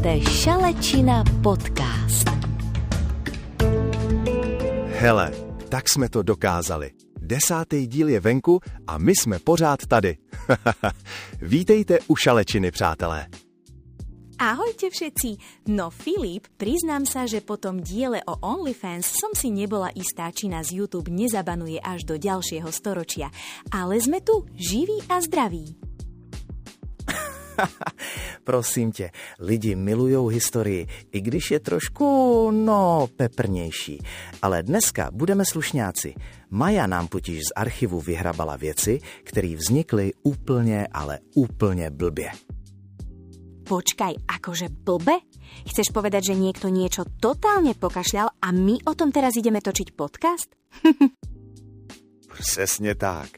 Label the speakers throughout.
Speaker 1: Počúvate Šalečina podcast.
Speaker 2: Hele, tak jsme to dokázali. 10. díl je venku a my jsme pořád tady. Vítejte u Šalečiny, přátelé.
Speaker 3: Ahojte všetci. No Filip, priznám sa, že po tom diele o OnlyFans som si nebola istá, či nás YouTube nezabanuje až do ďalšieho storočia. Ale sme tu, živí a zdraví.
Speaker 4: Prosím tě, lidi milujou historii, i když je trošku, peprnější. Ale dneska budeme slušňáci. Maja nám totiž z archivu vyhrabala věci, které vznikly úplně, ale úplně blbě.
Speaker 3: Počkaj, akože blbe? Chceš povedať, že niekto niečo totálne pokašľal a my o tom teraz ideme točiť podcast?
Speaker 2: Přesně tak.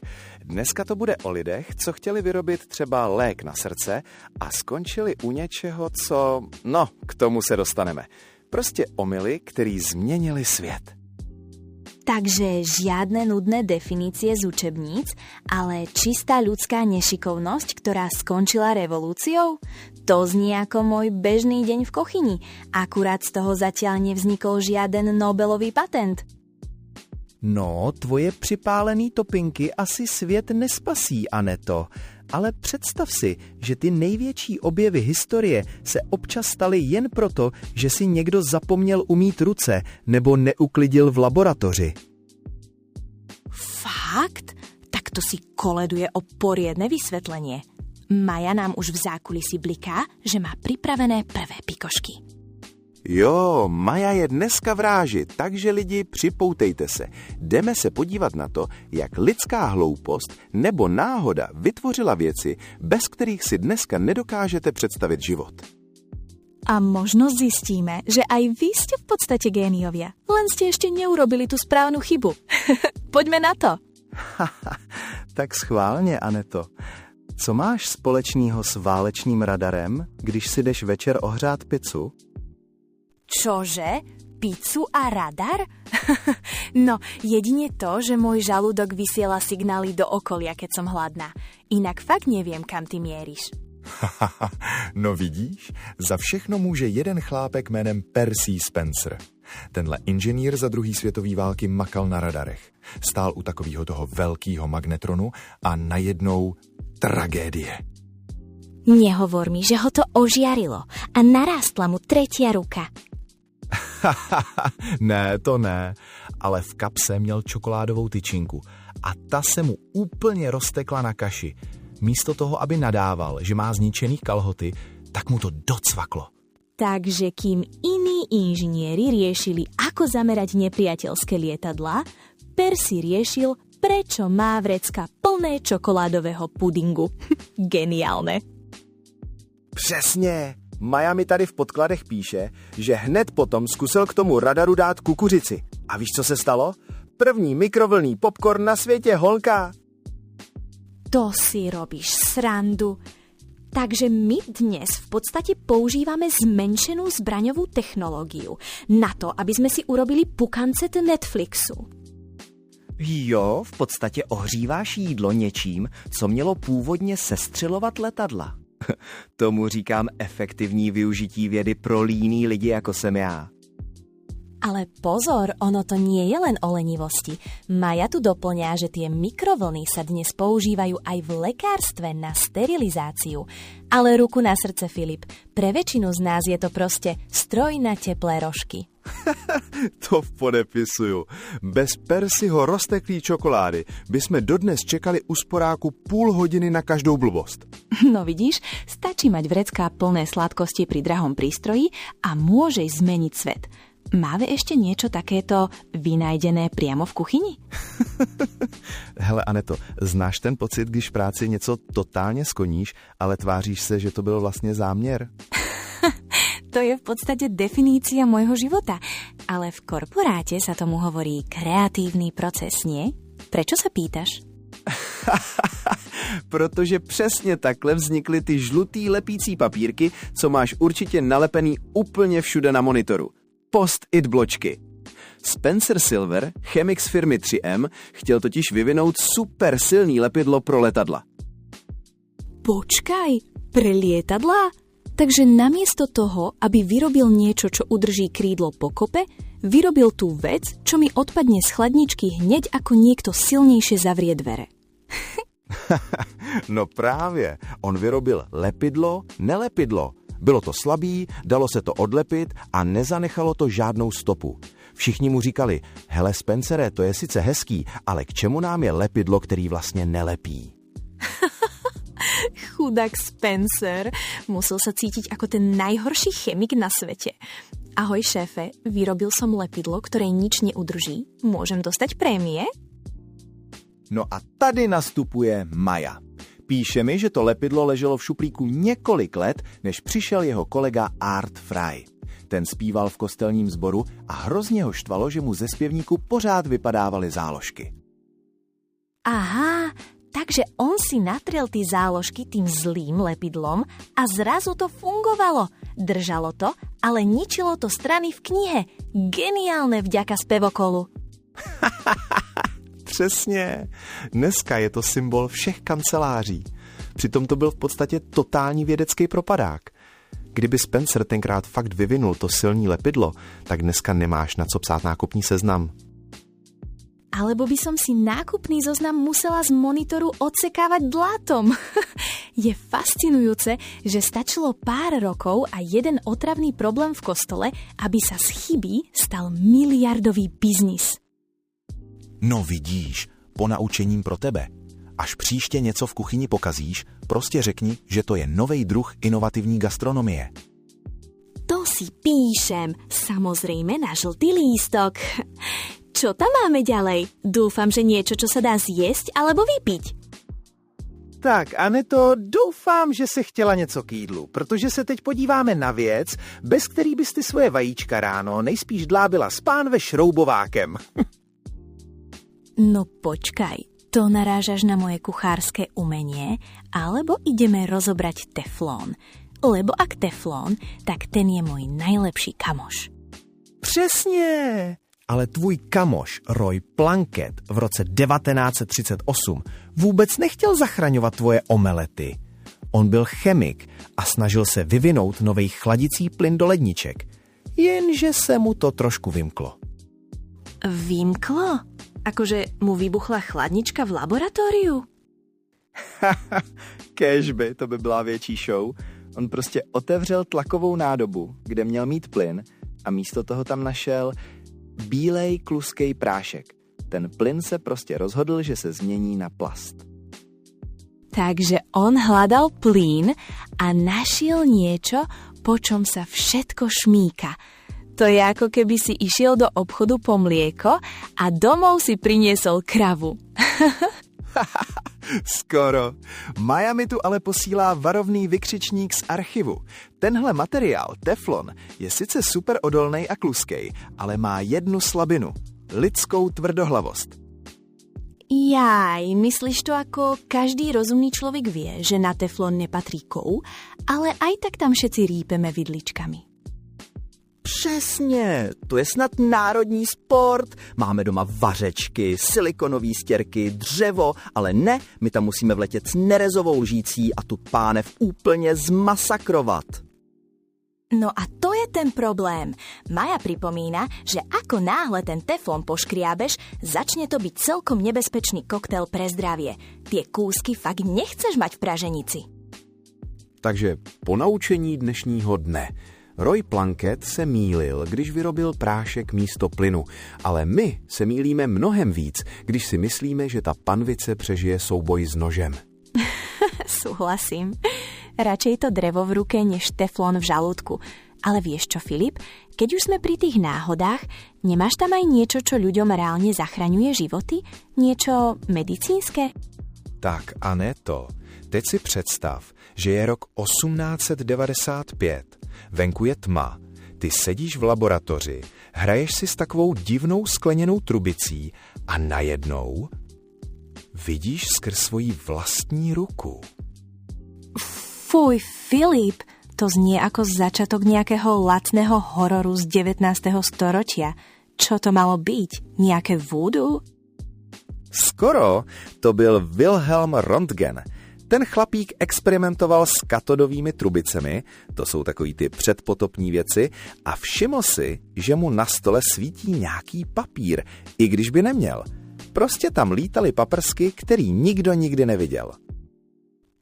Speaker 2: Dneska to bude o lidech, co chtěli vyrobit třeba lék na srdce a skončili u něčeho, co... k tomu se dostaneme. Prostě omyly, který změnili svět.
Speaker 3: Takže žiadne nudné definície z učebníc, ale čistá ľudská nešikovnosť, ktorá skončila revolúciou? To znie ako môj bežný deň v kuchyni. Akurát z toho zatiaľ nevznikol žiaden Nobelový patent.
Speaker 4: No, tvoje připálený topinky asi svět nespasí, Aneto. Ale představ si, že ty největší objevy historie se občas staly jen proto, že si někdo zapomněl umýt ruce nebo neuklidil v laboratoři.
Speaker 3: Fakt? Tak to si koleduje o poriadne vysvetlenie. Maja nám už v zákulisí bliká, že má pripravené prvé pikošky.
Speaker 2: Jo, Maja je dneska v ráži, takže lidi, připoutejte se. Jdeme se podívat na to, jak lidská hloupost nebo náhoda vytvořila věci, bez kterých si dneska nedokážete představit život.
Speaker 3: A možno zistíme, že aj vy ste v podstate géniovia, len ste ešte neurobili tú správnu chybu. Poďme na to.
Speaker 4: Tak schválně, Aneto. Co máš společného s válečným radarem, když si jdeš večer ohřát pizzu?
Speaker 3: Čože? Pizzu a radar? No, jedine to, že môj žalúdok vysiela signály do okolia, keď som hladná. Inak fakt neviem, kam ty mieríš.
Speaker 5: No vidíš, za všechno může jeden chlápek jménem Percy Spencer. Tenhle inženýr za druhé světové války makal na radarech. Stál u takového toho velkého magnetronu a najednou tragédie.
Speaker 3: Nehovor mi, že ho to ožiarilo a narástla mu tretia ruka.
Speaker 5: Ne, to ne, ale v kapse měl čokoládovou tyčinku a ta se mu úplně roztekla na kaši. Místo toho, aby nadával, že má zničený kalhoty, tak mu to docvaklo.
Speaker 3: Takže kým iní inžinieri riešili, ako zamerať nepriateľské lietadlá, Percy riešil, prečo má vrecka plné čokoládového pudingu. Geniálne.
Speaker 2: Přesně. Maja mi tady v podkladech píše, že hned potom zkusil k tomu radaru dát kukuřici. A víš, co se stalo? První mikrovlnný popcorn na světě, holka.
Speaker 3: To si robíš srandu. Takže my dnes v podstate používame zmenšenú zbraňovú technológiu na to, aby sme si urobili pukancet Netflixu.
Speaker 4: Jo, v podstatě ohříváš jídlo něčím, co mělo původně sestřelovat letadla. Tomu říkám efektivní využití vědy pro líný lidi, jako jsem já.
Speaker 3: Ale pozor, ono to nie je len o lenivosti. Maja tu doplňa, že tie mikrovlny sa dnes používajú aj v lekárstve na sterilizáciu. Ale ruku na srdce, Filip, pre väčšinu z nás je to proste stroj na teplé rožky.
Speaker 2: To podepisuju. Bez Percyho rozteklý čokolády bychom dodnes čekali u sporáku půl hodiny na každou blbost.
Speaker 3: No vidíš, stačí mať vrecká plné sladkosti pri drahom prístroji a môžeš zmeniť svet. Máme ešte niečo takéto vynajdené priamo v kuchyni?
Speaker 5: Hele, Aneto, znáš ten pocit, když v práci něco totálně skoníš, ale tváříš se, že to byl vlastně záměr?
Speaker 3: To je v podstate definícia môjho života. Ale v korporáte sa tomu hovorí kreatívny proces, nie? Prečo sa pýtaš?
Speaker 2: Protože přesně takhle vznikly ty žlutý lepící papírky, co máš určitě nalepený úplně všude na monitoru. Post-it bločky. Spencer Silver, chemik z firmy 3M, chtěl totiž vyvinout super silný lepidlo pro letadla.
Speaker 3: Počkaj, pre lietadlá? Takže namiesto toho, aby vyrobil niečo, čo udrží krídlo pokope, vyrobil tú vec, čo mi odpadne z chladničky hneď ako niekto silnejšie zavrie dvere.
Speaker 6: No právě, on vyrobil lepidlo, nelepidlo. Bylo to slabý, dalo se to odlepit a nezanechalo to žádnou stopu. Všichni mu říkali, hele Spencere, to je sice hezký, ale k čemu nám je lepidlo, který vlastně nelepí?
Speaker 3: Chudák Spencer musel sa cítiť ako ten najhorší chemik na svete. Ahoj šéfe, vyrobil som lepidlo, ktoré nič neudrží. Môžem dostať prémie?
Speaker 4: No a tady nastupuje Maja. Píše mi, že to lepidlo leželo v šuplíku několik let, než přišel jeho kolega Art Fry. Ten zpíval v kostelním sboru a hrozně ho štvalo, že mu ze zpěvníku pořád vypadávaly záložky.
Speaker 3: Aha, takže on si natrel tie záložky tým zlým lepidlom a zrazu to fungovalo. Držalo to, ale ničilo to strany v knihe. Geniálne vďaka spevokolu.
Speaker 6: Přesně. Dneska je to symbol všech kanceláří. Přitom to byl v podstatě totální vědecký propadák. Kdyby Spencer tenkrát fakt vyvinul to silný lepidlo, tak dneska nemáš na co psát nákupní seznam.
Speaker 3: Alebo by som si nákupný zoznam musela z monitoru odsekávať dlátom. Je fascinujúce, že stačilo pár rokov a jeden otravný problém v kostole, aby sa z chyby stal miliardový biznis.
Speaker 6: No vidíš, ponaučením pro tebe. Až příště něco v kuchyni pokazíš, prostě řekni, že to je novej druh inovativní gastronomie.
Speaker 3: To si píšem, samozrejme na žltý lístok. Čo tam máme ďalej? Dúfam, že niečo, čo sa dá zjesť alebo vypiť.
Speaker 4: Tak, Aneto, doufám, že se chtěla něco k jídlu, protože se teď podíváme na věc, bez který bys ty svoje vajíčka ráno nejspíš dlábila s pánve šroubovákem.
Speaker 3: No počkaj, to narážaš na moje kuchárske umenie, alebo ideme rozobrať teflón? Lebo ak teflón, tak ten je môj najlepší kamoš.
Speaker 4: Přesně! Ale tvůj kamoš Roy Plunkett v roce 1938 vůbec nechtěl zachraňovat tvoje omelety. On byl chemik a snažil se vyvinout nový chladicí plyn do ledniček. Jenže se mu to trošku vymklo.
Speaker 3: Vymklo? Akože mu vybuchla chladnička v laboratóriu?
Speaker 2: Kéžby, to by byla větší show. On prostě otevřel tlakovou nádobu, kde měl mít plyn a místo toho tam našel bílej kluskej prášek. Ten plyn se prostě rozhodl, že se změní na plast.
Speaker 3: Takže on hľadal plyn a našiel niečo, po čom sa všetko šmíka. To je ako keby si išiel do obchodu po mlieko a domov si priniesol kravu.
Speaker 2: Skoro. Maja mi tu ale posílá varovný vykřičník z archivu. Tenhle materiál, teflon, je sice super odolnej a kluskej, ale má jednu slabinu. Lidskou tvrdohlavost.
Speaker 3: Jaj, myslíš to ako každý rozumný človek vie, že na teflon nepatrí kov, ale aj tak tam všetci rýpeme vidličkami.
Speaker 4: Přesně, to je snad národní sport. Máme doma vařečky, silikonové stěrky, dřevo, ale ne, my tam musíme vletět s nerezovou lžící a tu pánev úplně zmasakrovat.
Speaker 3: No a to je ten problém. Maja pripomína, že ako náhle ten teflon poškriabeš, začne to byť celkom nebezpečný koktail pre zdravie. Tie kúsky fakt nechceš mať v praženici.
Speaker 6: Takže ponaučení dnešního dne. Roy Plunkett se mýlil, když vyrobil prášek místo plynu, ale my se mýlíme mnohem víc, když si myslíme, že ta panvice přežije souboj s nožem.
Speaker 3: Súhlasím. Radšej to drevo v ruke, než teflon v žalúdku. Ale vieš čo, Filip? Keď už sme pri tých náhodách, nemáš tam aj niečo, čo ľuďom reálne zachraňuje životy? Niečo medicínske?
Speaker 5: Tak, Aneto, teď si představ, že je rok 1895. Venku je tma. Ty sedíš v laboratoři, hraješ si s takovou divnou skleněnou trubicí a najednou vidíš skrz svoji vlastní ruku.
Speaker 3: Fuj, Filip, to znie ako začiatok nejakého lacného hororu z 19. storočia. Čo to malo byť? Nejaké voodoo?
Speaker 4: Skoro, to byl Wilhelm Röntgen. Ten chlapík experimentoval s katodovými trubicemi, to jsou takový ty předpotopní věci, a všiml si, že mu na stole svítí nějaký papír, i když by neměl. Prostě tam lítaly paprsky, který nikdo nikdy neviděl.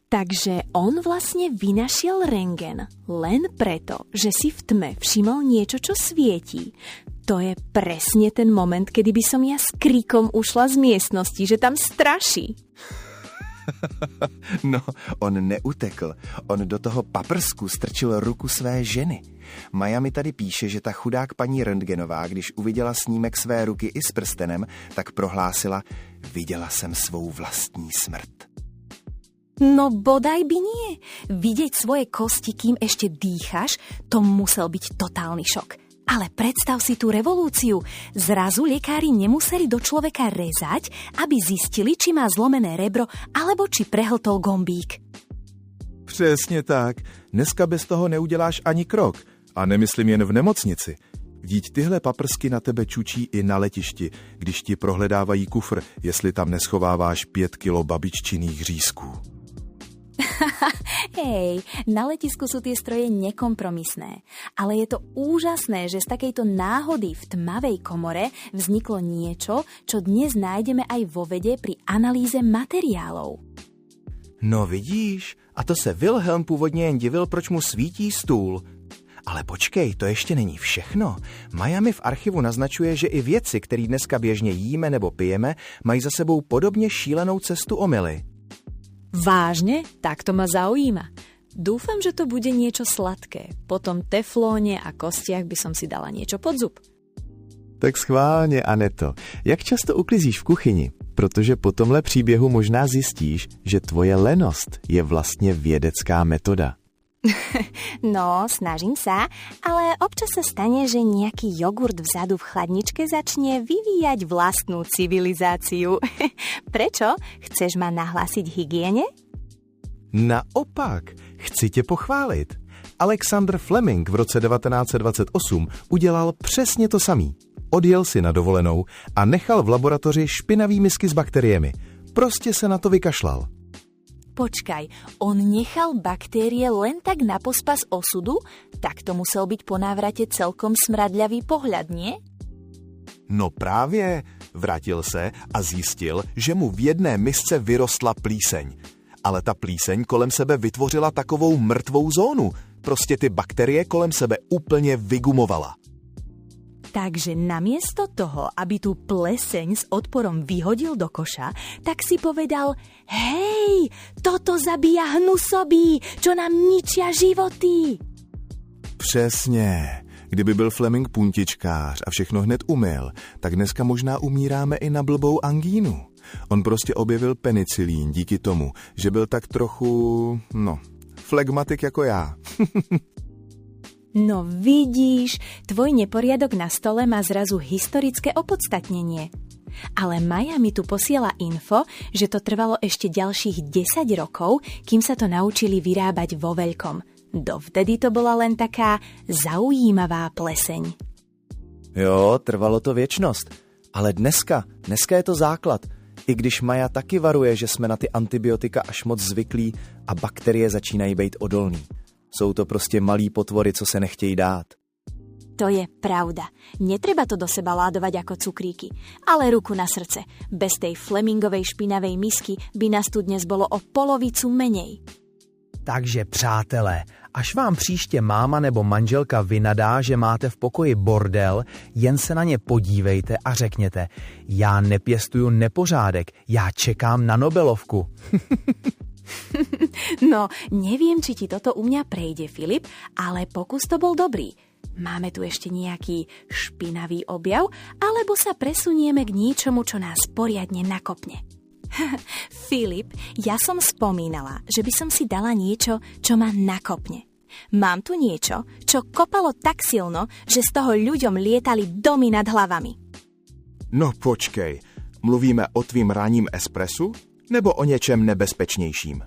Speaker 3: Takže on vlastne vynašiel rentgen len preto, že si v tme všimol niečo, čo svietí. To je presne ten moment, kedy by som ja s kríkom ušla z miestnosti, že tam straší.
Speaker 4: No, on neutekl. On do toho paprsku strčil ruku své ženy. Maja mi tady píše, že ta chudák paní Röntgenová, když uviděla snímek své ruky i s prstenem, tak prohlásila: viděla jsem svou vlastní smrt.
Speaker 3: No bodaj by nie. Vidieť svoje kosti, kým ešte dýchaš, to musel byť totálny šok. Ale predstav si tú revolúciu. Zrazu lekári nemuseli do človeka rezať, aby zistili, či má zlomené rebro, alebo či prehltol gombík.
Speaker 5: Přesně tak. Dneska bez toho neuděláš ani krok. A nemyslím jen v nemocnici. Vždyť tyhle paprsky na tebe čučí i na letišti, když ti prohledávají kufr, jestli tam neschováváš 5 kilo babiččinných řízků.
Speaker 3: Hej, na letisku sú tie stroje nekompromisné, ale je to úžasné, že z takejto náhody v tmavej komore vzniklo niečo, čo dnes nájdeme aj vo vede pri analýze materiálov.
Speaker 4: No vidíš, a to se Wilhelm původně jen divil, proč mu svítí stůl. Ale počkej, to ještě není všechno. Maja mi v archivu naznačuje, že i věci, které dneska běžně jíme nebo pijeme, mají za sebou podobně šílenou cestu omyly.
Speaker 3: Vážne? Tak to ma zaujíma. Dúfam, že to bude niečo sladké. Po tom teflóne a kostiach by som si dala niečo pod zub.
Speaker 2: Tak schválně, Aneto. Jak často uklízíš v kuchyni? Protože po tomhle příběhu možná zjistíš, že tvoje lenost je vlastně vědecká metoda.
Speaker 3: No, snažím sa, ale občas sa stane, že nejaký jogurt vzadu v chladničke začne vyvíjať vlastnú civilizáciu. Prečo? Chceš ma nahlásiť hygiene?
Speaker 2: Naopak, chci tě pochválit. Alexander Fleming v roce 1928 udělal přesně to samý. Odjel si na dovolenou a nechal v laboratoři špinavý misky s bakteriemi. Prostě se na to vykašlal.
Speaker 3: Počkaj, on nechal baktérie len tak na pospas osudu? Tak to musel byť po návrate celkom smradľavý pohľad, nie?
Speaker 5: No právě, vrátil se a zjistil, že mu v jedné misce vyrostla plíseň. Ale ta plíseň kolem sebe vytvořila takovou mrtvou zónu. Prostě ty bakterie kolem sebe úplně vygumovala.
Speaker 3: Takže namiesto toho, aby tú pleseň s odporom vyhodil do koša, tak si povedal: hej, toto zabíja hnusobí, čo nám ničia životy.
Speaker 5: Přesně. Kdyby byl Fleming puntičkář a všechno hned umyl, tak dneska možná umíráme i na blbou angínu. On prostě objevil penicilín díky tomu, že byl tak trochu, flegmatik jako já.
Speaker 3: No vidíš, tvoj neporiadok na stole má zrazu historické opodstatnenie. Ale Maja mi tu posiela info, že to trvalo ešte ďalších 10 rokov, kým sa to naučili vyrábať vo veľkom. Dovtedy to bola len taká zaujímavá pleseň.
Speaker 4: Jo, trvalo to věčnost. Ale dneska je to základ. I když Maja taky varuje, že jsme na ty antibiotika až moc zvyklí a bakterie začínají být odolný. Jsou to prostě malí potvory, co se nechtějí dát.
Speaker 3: To je pravda. Netreba to do seba ládovať ako cukríky. Ale ruku na srdce. Bez tej Flemingovej špinavej misky by nás tu dnes bolo o polovicu menej.
Speaker 4: Takže přátelé, až vám příště máma nebo manželka vynadá, že máte v pokoji bordel, jen se na ně podívejte a řekněte: já nepěstuju nepořádek, já čekám na Nobelovku.
Speaker 3: No, neviem, či ti toto u mňa prejde, Filip, ale pokus to bol dobrý. Máme tu ešte nejaký špinavý objav, alebo sa presunieme k niečomu, čo nás poriadne nakopne. Filip, ja som spomínala, že by som si dala niečo, čo ma nakopne. Mám tu niečo, čo kopalo tak silno, že z toho ľuďom lietali domy nad hlavami.
Speaker 5: No počkej, mluvíme o tvým ranním espresu? Nebo o něčem nebezpečnějším?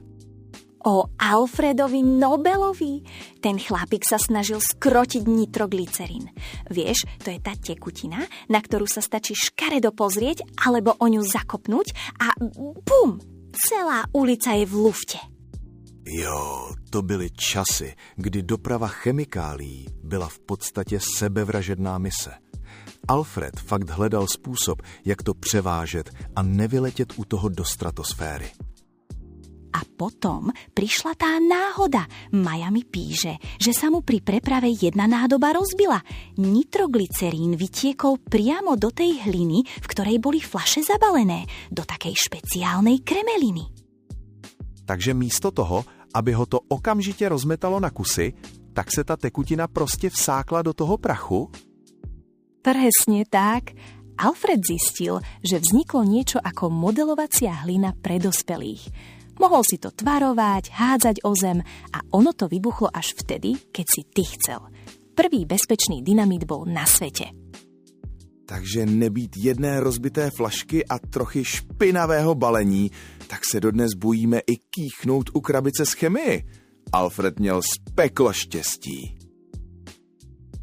Speaker 3: O Alfredovi Nobelovi. Ten chlapík sa snažil skrotiť nitroglycerín. Vieš, to je tá tekutina, na ktorú sa stačí škaredo pozrieť alebo o ňu zakopnúť a bum! Celá ulica je v lufte.
Speaker 5: Jo, to byly časy, kdy doprava chemikálií byla v podstatě sebevražedná mise. Alfred fakt hledal způsob, jak to převážet a nevyletět u toho do stratosféry.
Speaker 3: A potom prišla tá náhoda. Maja mi píše, že sa mu pri preprave jedna nádoba rozbila. Nitroglycerín vytiekol priamo do tej hliny, v ktorej boli fľaše zabalené, do takej špeciálnej kremeliny.
Speaker 4: Takže místo toho, aby ho to okamžitě rozmetalo na kusy, tak se ta tekutina prostě vsákla do toho prachu?
Speaker 3: Presne tak. Alfred zistil, že vzniklo niečo ako modelovacia hlina pre dospelých. Mohol si to tvarovať, hádzať o zem a ono to vybuchlo až vtedy, keď si ty chcel. Prvý bezpečný dynamit bol na svete.
Speaker 5: Takže nebýt jedné rozbité flašky a trochy špinavého balení, tak se dodnes bojíme i kýchnout u krabice z chemii. Alfred měl speklo štěstí.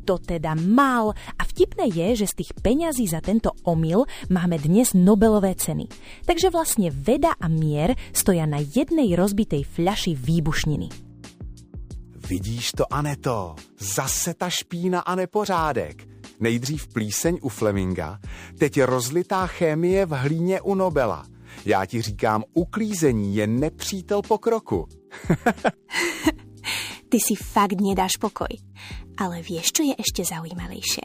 Speaker 3: To teda mal a vtipné je, že z tých peňazí za tento omyl máme dnes Nobelové ceny. Takže vlastne veda a mier stoja na jednej rozbitej fľaši výbušniny.
Speaker 4: Vidíš to, Aneto? Zase ta špína a nepořádek. Nejdřív plíseň u Fleminga, teď rozlitá chémie v hlíně u Nobela. Já ti říkám, uklízení je nepřítel pokroku.
Speaker 3: Ty si fakt nedáš pokoj. Ale vieš, čo je ešte zaujímavejšie?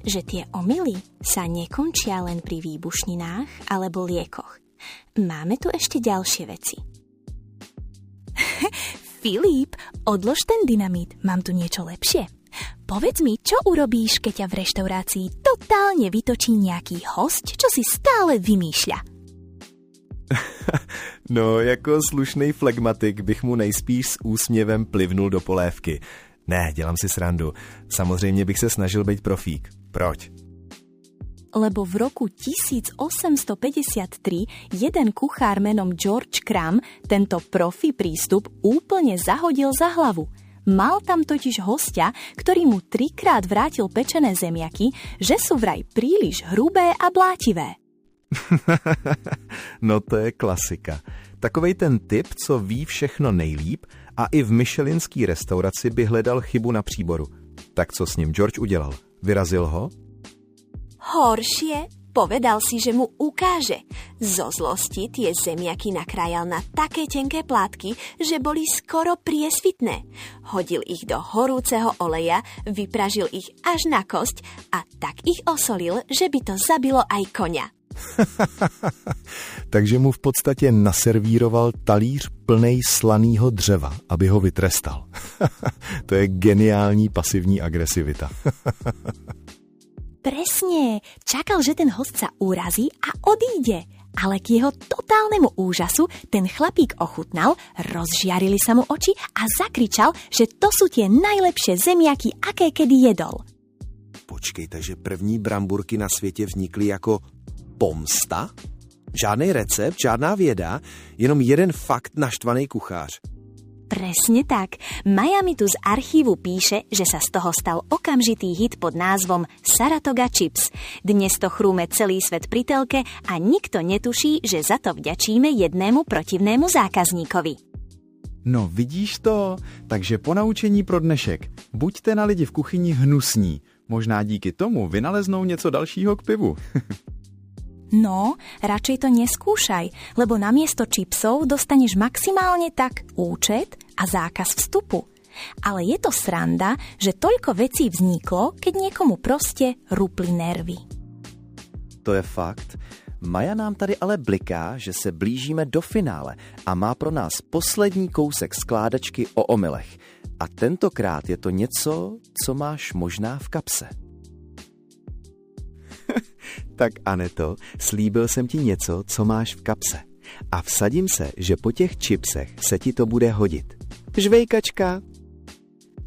Speaker 3: Že tie omyly sa nekončia len pri výbušninách alebo liekoch. Máme tu ešte ďalšie veci. Filip, odlož ten dynamít, mám tu niečo lepšie. Povedz mi, čo urobíš, keď ťa v reštaurácii totálne vytočí nejaký hosť, čo si stále vymýšľa?
Speaker 4: No, jako slušnej flegmatik bych mu nejspíš s úsměvem plivnul do polévky. Ne, dělám si srandu. Samozřejmě bych se snažil být profík. Proč?
Speaker 3: Lebo v roku 1853 jeden kuchár menom George Crumb tento profi prístup úplne zahodil za hlavu. Mal tam totiž hostia, ktorý mu 3-krát vrátil pečené zemiaky, že sú vraj príliš hrubé a blátivé.
Speaker 4: No to je klasika. Takovej ten typ, co ví všechno nejlíp a i v michelinský restauraci by hledal chybu na příboru. Tak co s ním George udělal? Vyrazil ho?
Speaker 7: Horšie, povedal si, že mu ukáže. Zo zlosti tie zemiaky nakrájal na také tenké plátky, že boli skoro priesvitné. Hodil ich do horúceho oleja, vypražil ich až na kosť a tak ich osolil, že by to zabilo aj koňa.
Speaker 5: Takže mu v podstatě naservíroval talíř plnej slanýho dřeva, aby ho vytrestal. To je geniální pasivní agresivita.
Speaker 3: Presne, čakal, že ten host sa urazí a odíde. Ale k jeho totálnemu úžasu ten chlapík ochutnal, rozžiarili sa mu oči a zakričal, že to sú tie najlepšie zemiaky, aké kedy jedol.
Speaker 2: Počkej, takže první bramburky na světě vznikly jako pomsta? Žádnej recept, žádná věda, jenom jeden fakt naštvaný kuchář.
Speaker 3: Presne tak. Maja mi tu z archívu píše, že sa z toho stal okamžitý hit pod názvom Saratoga Chips. Dnes to chrúme celý svet pri telke a nikto netuší, že za to vďačíme jednému protivnému zákazníkovi.
Speaker 4: No vidíš to? Takže ponaučení pro dnešek. Buďte na lidi v kuchyni hnusní. Možná díky tomu vynaleznou něco dalšího k pivu.
Speaker 3: No, radšej to neskúšaj, lebo namiesto čipsov dostaneš maximálne tak účet a zákaz vstupu. Ale je to sranda, že toľko vecí vzniklo, keď niekomu proste rupli nervy.
Speaker 2: To je fakt. Maja nám tady ale bliká, že se blížíme do finále a má pro nás poslední kousek skládačky o omylech. A tentokrát je to něco, co máš možná v kapse. Tak Aneto, slíbil jsem ti něco, co máš v kapse. A vsadím se, že po těch čipsech se ti to bude hodit. Žvejkačka.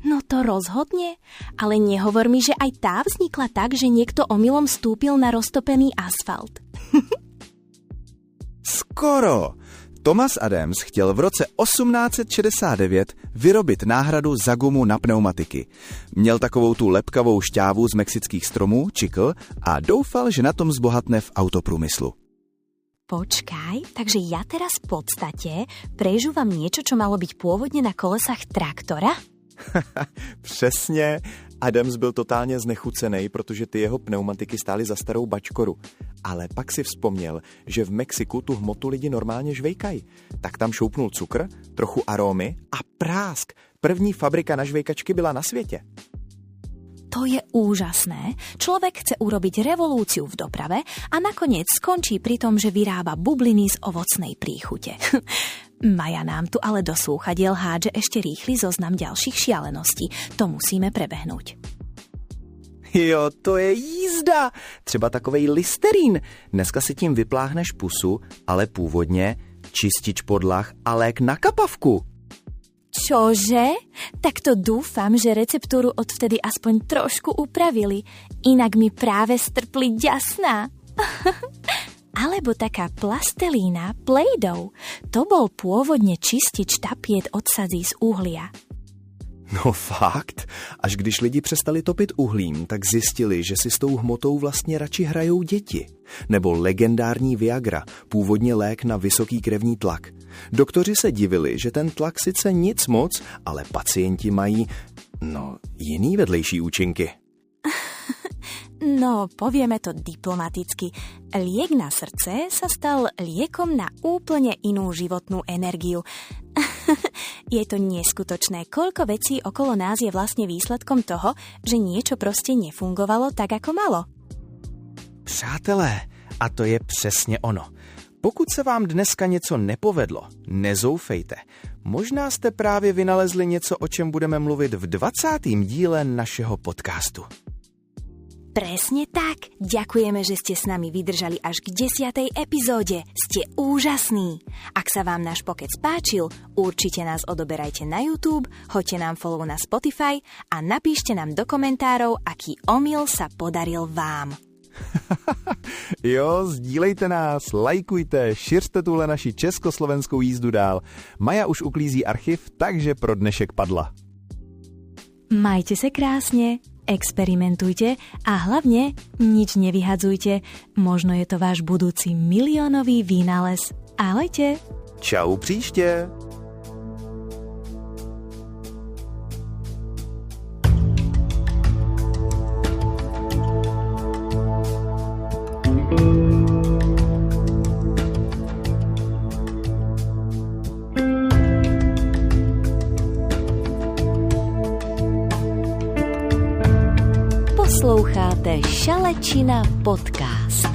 Speaker 3: No to rozhodne, ale nehovor mi, že aj tá vznikla tak, že niekto omylom stúpil na roztopený asfalt.
Speaker 2: Skoro! Thomas Adams chtěl v roce 1869 vyrobit náhradu za gumu na pneumatiky. Měl takovou tu lepkavou šťávu z mexických stromů, čikl, a doufal, že na tom zbohatne v autoprůmyslu.
Speaker 3: Počkaj, takže ja teraz v podstate prežúvam niečo, čo malo byť pôvodne na kolesách traktora?
Speaker 6: Přesně. Adams byl totálně znechucený, protože ty jeho pneumatiky stály za starou bačkoru. Ale pak si vzpomněl, že v Mexiku tu hmotu lidi normálně žvejkají. Tak tam šoupnul cukr, trochu arómy a prásk. První fabrika na žvejkačky byla na světě.
Speaker 3: To je úžasné. Človek chce urobiť revolúciu v doprave a nakoniec skončí pri tom, že vyrába bubliny z ovocnej príchute. Maja nám tu ale do slúchadiel hádže ešte rýchly zoznam ďalších šialeností. To musíme prebehnúť.
Speaker 4: Jo, to je jízda. Třeba takovej Listerín. Dneska si tím vypláhneš pusu, ale původně čistič podlah a lék na kapavku.
Speaker 3: Čože? Tak to dúfam, že receptúru odvtedy aspoň trošku upravili. Inak mi práve strpli ďasná. Alebo taká plastelína Play-Doh. To bol pôvodne čistič tapiet od sadzí z uhlia.
Speaker 4: No fakt? Až když lidi přestali topit uhlím, tak zjistili, že si s tou hmotou vlastně radši hrajou děti. Nebo legendární Viagra, původně lék na vysoký krevní tlak. Doktoři se divili, že ten tlak sice nic moc, ale pacienti mají, jiný vedlejší účinky.
Speaker 3: No, povieme to diplomaticky. Liek na srdce sa stal liekom na úplne inú životnú energiu. Je to neskutočné, koľko vecí okolo nás je vlastne výsledkom toho, že niečo proste nefungovalo tak, ako malo.
Speaker 4: Přátelé, a to je přesně ono. Pokud se vám dneska něco nepovedlo, nezoufejte. Možná jste právě vynalezli něco, o čem budeme mluvit v 20. díle našeho podcastu.
Speaker 3: Presne tak. Ďakujeme, že ste s nami vydržali až k 10. epizóde. Ste úžasní. Ak sa vám náš pokec páčil, určite nás odoberajte na YouTube, hoďte nám follow na Spotify a napíšte nám do komentárov, aký omyl sa podaril vám.
Speaker 2: Jo, sdílejte nás, lajkujte, šiřte tuhle naši československou jízdu dál. Maja už uklízí archiv, takže pro dnešek padla.
Speaker 3: Majte sa krásne, experimentujte a hlavne nič nevyhadzujte. Možno je to váš budúci miliónový vynález. Ahojte!
Speaker 4: Čau příště!
Speaker 1: Posloucháte Šalečina podcast.